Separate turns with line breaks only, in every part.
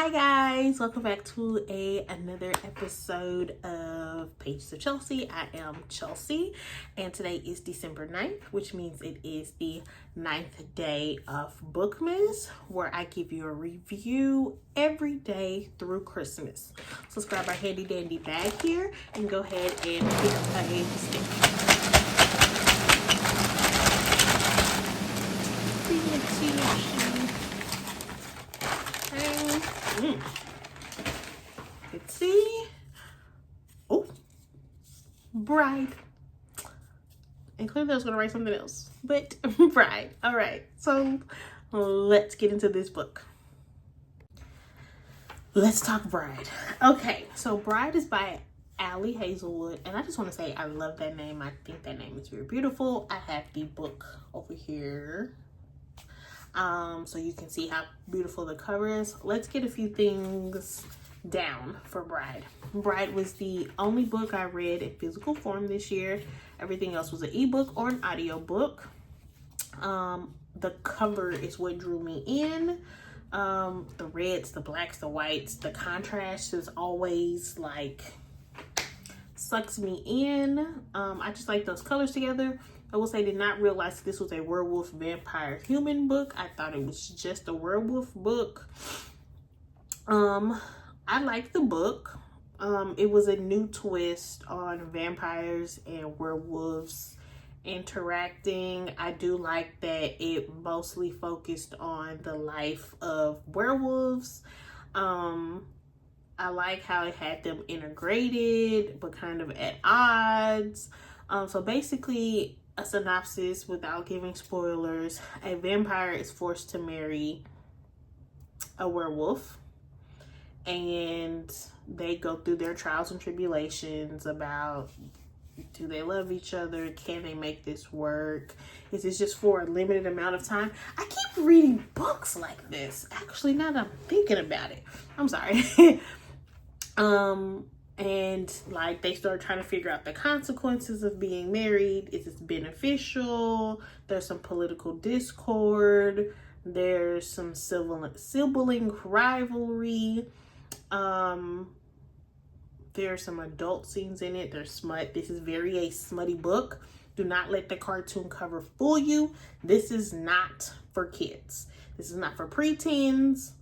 Hi guys, welcome back to another episode of Pages of Chelsea. I am Chelsea and today is December 9th, which means it is the 9th day of Vlogmas, where I give you a review every day through Christmas. So let's grab our handy dandy bag here and go ahead and pick a stick. Let's see. Oh, bride. And clearly I was gonna write something else, but bride. All right, so let's get into this book. Let's talk Bride. Okay, so Bride is by Ali Hazelwood, and I just want to say I love that name. I think that name is very beautiful. I have the book over here, so you can see how beautiful the cover is. Let's get a few things down for Bride. Bride was the only book I read in physical form this year. Everything else was an ebook or an audio book. The cover is what drew me in. The reds, the blacks, the whites, the contrast is always like sucks me in. I just like those colors together. I will say I did not realize this was a werewolf vampire human book. I thought it was just a werewolf book. I liked the book. It was a new twist on vampires and werewolves interacting. I do like that it mostly focused on the life of werewolves. I like how it had them integrated but kind of at odds. So basically, a synopsis without giving spoilers: a vampire is forced to marry a werewolf, and they go through their trials and tribulations about, do they love each other? Can they make this work? Is this just for a limited amount of time? I keep reading books like this, actually, now that I'm thinking about it. I'm sorry. And like they start trying to figure out the consequences of being married. Is this beneficial? There's some political discord. There's some sibling rivalry. There's some adult scenes in it. There's smut. This is a smutty book. Do not let the cartoon cover fool you. This is not for kids. This is not for preteens.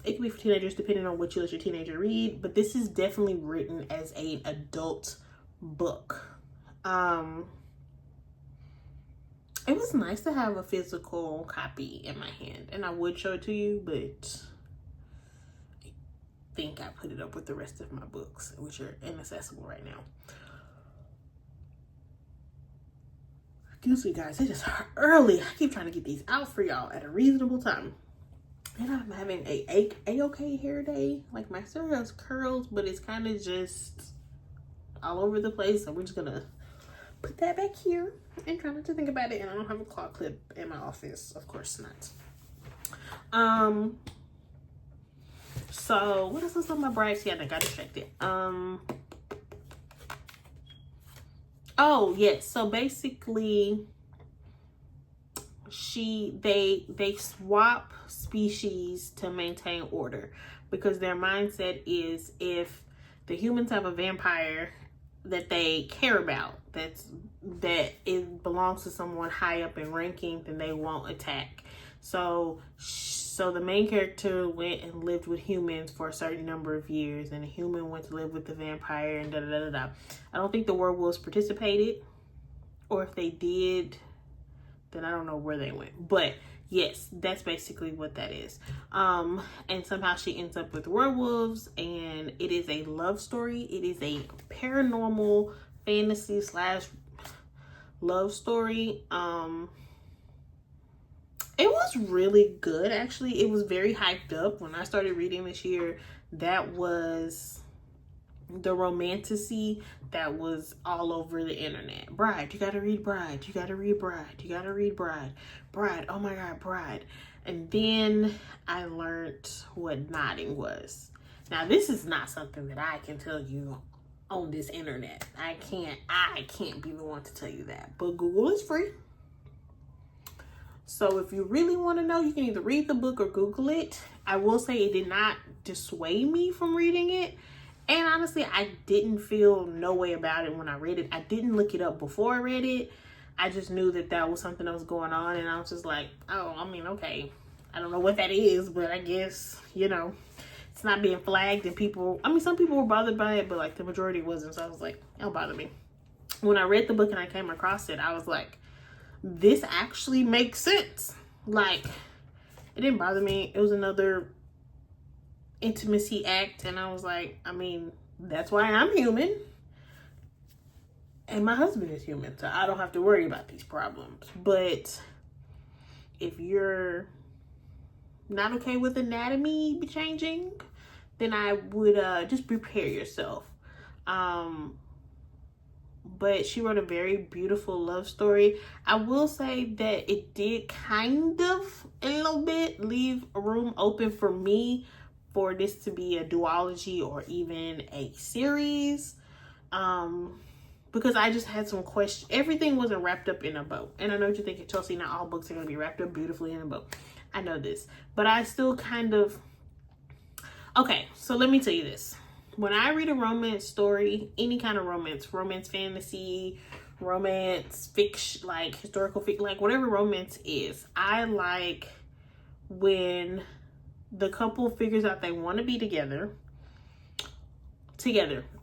It can be for teenagers depending on what you let your teenager read, but this is definitely written as an adult book. It was nice to have a physical copy in my hand, and I would show it to you, but I think I put it up with the rest of my books, which are inaccessible right now. Excuse me, guys, it is early. I keep trying to get these out for y'all at a reasonable time. And I'm having a-okay hair day. Like, my hair has curls, but it's kind of just all over the place. So we're just gonna put that back here and try not to think about it. And I don't have a claw clip in my office, of course not. So what else is on my Bride? Yeah, I got distracted. Oh yes, so basically they swap species to maintain order, because their mindset is if the humans have a vampire that they care about, that it belongs to someone high up in ranking, then they won't attack. So the main character went and lived with humans for a certain number of years, and the human went to live with the vampire, and da-da-da-da-da. I don't think the werewolves participated, or if they did, then I don't know where they went. But yes, that's basically what that is. And somehow she ends up with werewolves, and it is a love story. It is a paranormal fantasy / love story. It was really good, actually. It was very hyped up. When I started reading this year, that was the Romantasy that was all over the internet. Bride, you gotta read Bride. You gotta read Bride. You gotta read Bride. Bride, oh my God, Bride. And then I learned what nodding was. Now, this is not something that I can tell you on this internet. I can't be the one to tell you that. But Google is free. So if you really want to know, you can either read the book or Google it. I will say it did not dissuade me from reading it. And honestly, I didn't feel no way about it when I read it. I didn't look it up before I read it. I just knew that that was something that was going on. And I was just like, oh, I mean, okay. I don't know what that is, but I guess, you know, it's not being flagged. And people, I mean, some people were bothered by it, but like the majority wasn't. So I was like, it don't bother me. When I read the book and I came across it, I was like, this actually makes sense. Like, it didn't bother me. It was another intimacy act, and I was like, I mean, that's why I'm human and my husband is human, so I don't have to worry about these problems. But if you're not okay with anatomy changing, then I would just prepare yourself. But she wrote a very beautiful love story. I will say that it did kind of a little bit leave a room open for me for this to be a duology or even a series, because I just had some questions. Everything wasn't wrapped up in a bow. And I know what you're thinking, Chelsea, not all books are going to be wrapped up beautifully in a bow. I know this, but I still kind of, okay, so let me tell you this. When I read a romance story, any kind of romance fantasy, romance fiction, like historical fiction, like whatever romance is, I like when the couple figures out they want to be together.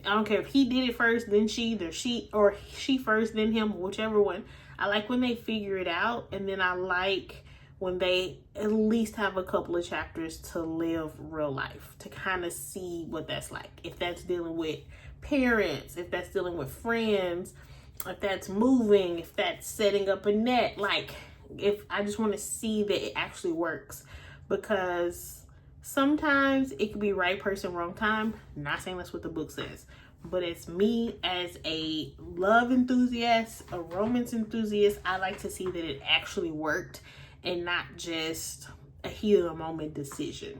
I don't care if he did it first, then she first, then him, whichever one. I like when they figure it out, and then I like when they at least have a couple of chapters to live real life, to kind of see what that's like. If that's dealing with parents, if that's dealing with friends, if that's moving, if that's setting up a net, like, if I just want to see that it actually works. Because sometimes it could be right person, wrong time. Not saying that's what the book says, but it's me as a love enthusiast, a romance enthusiast. I like to see that it actually worked and not just a heat of the moment decision.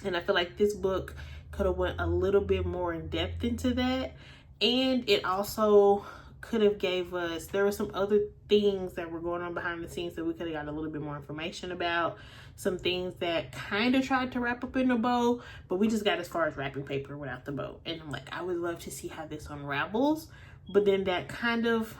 And I feel like this book could have went a little bit more in depth into that. And it also could have gave us, there were some other things that were going on behind the scenes that we could have got a little bit more information about. Some things that kind of tried to wrap up in a bow, but we just got as far as wrapping paper without the bow. And I'm like, I would love to see how this unravels. But then that kind of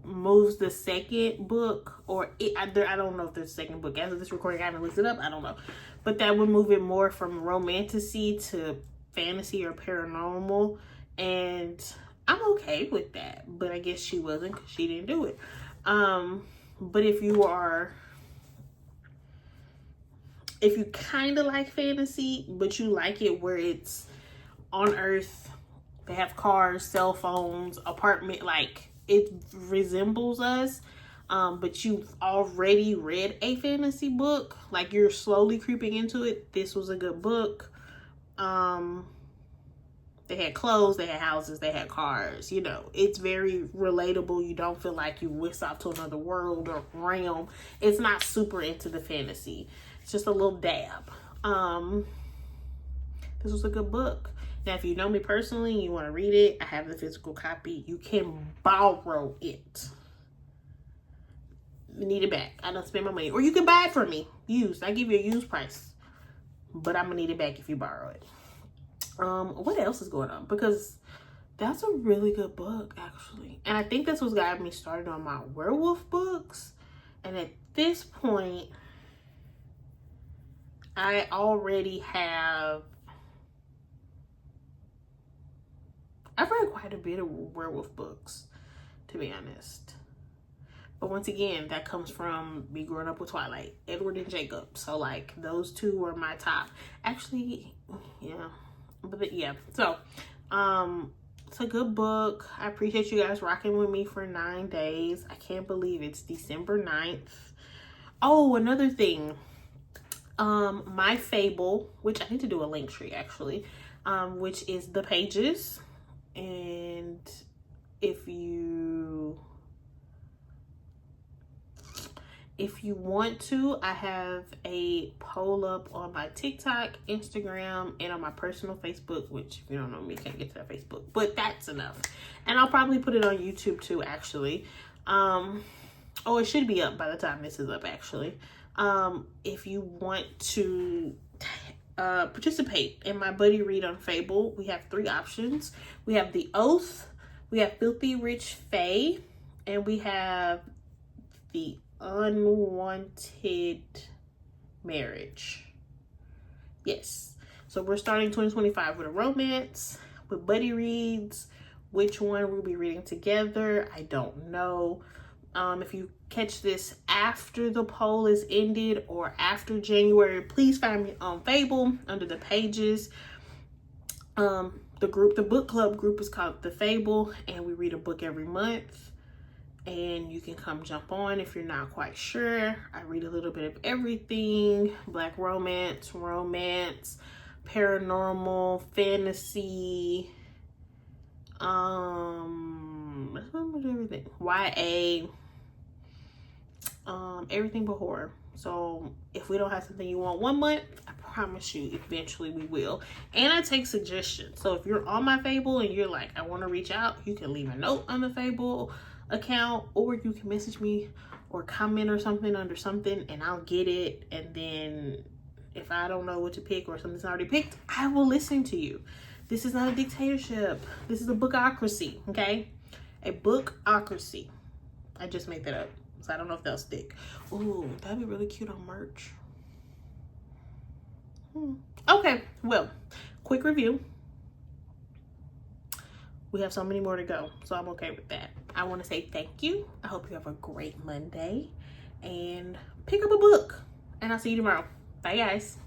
moves the second book, or I don't know if there's a second book. As of this recording, I haven't looked it up. I don't know. But that would move it more from romantasy to fantasy or paranormal. And I'm okay with that. But I guess she wasn't, because she didn't do it. But if you kind of like fantasy, but you like it where it's on Earth, they have cars, cell phones, apartment, like it resembles us, but you've already read a fantasy book, like you're slowly creeping into it, this was a good book. They had clothes, they had houses, they had cars, you know, it's very relatable. You don't feel like you whisked off to another world or realm. It's not super into the fantasy. It's just a little dab. This was a good book. Now, if you know me personally and you want to read it, I have the physical copy. You can borrow it. You need it back. I don't spend my money. Or you can buy it from me, used. I give you a used price. But I'm going to need it back if you borrow it. What else is going on? Because that's a really good book, actually. And I think that's what's got me started on my werewolf books. And at this point, I already have, I've read quite a bit of werewolf books, to be honest. But once again, that comes from me growing up with Twilight, Edward and Jacob. So like those two were my top. Actually, yeah. But yeah, so it's a good book. I appreciate you guys rocking with me for 9 days. I can't believe it's December 9th. Oh, another thing. My Fable, which I need to do a link tree actually, which is the pages. And if you want to, I have a poll up on my TikTok, Instagram, and on my personal Facebook, which if you don't know me, you can't get to that Facebook, but that's enough. And I'll probably put it on YouTube too, actually. Oh, it should be up by the time this is up, actually. If you want to participate in my buddy read on Fable, we have 3 options. We have The Oath, we have Filthy Rich Fae, and we have The Unwanted Marriage. Yes. So we're starting 2025 with a romance, with buddy reads. Which one we'll be reading together, I don't know. If you catch this after the poll is ended or after January, please find me on Fable under the pages. The book club group is called The Fable, and we read a book every month. And you can come jump on if you're not quite sure. I read a little bit of everything: Black romance, paranormal, fantasy, everything, YA, everything but horror. So if we don't have something you want 1 month, I promise you eventually we will. And I take suggestions. So if you're on my Fable and you're like, I want to reach out, you can leave a note on the Fable account, or you can message me or comment or something under something, and I'll get it. And then if I don't know what to pick or something's already picked, I will listen to you. This is not a dictatorship. This is a bookocracy, okay? A bookocracy. I just made that up, so I don't know if they'll stick. Ooh, that'd be really cute on merch. Okay, well, quick review. We have so many more to go, so I'm okay with that. I want to say thank you. I hope you have a great Monday, and pick up a book, and I'll see you tomorrow. Bye, guys.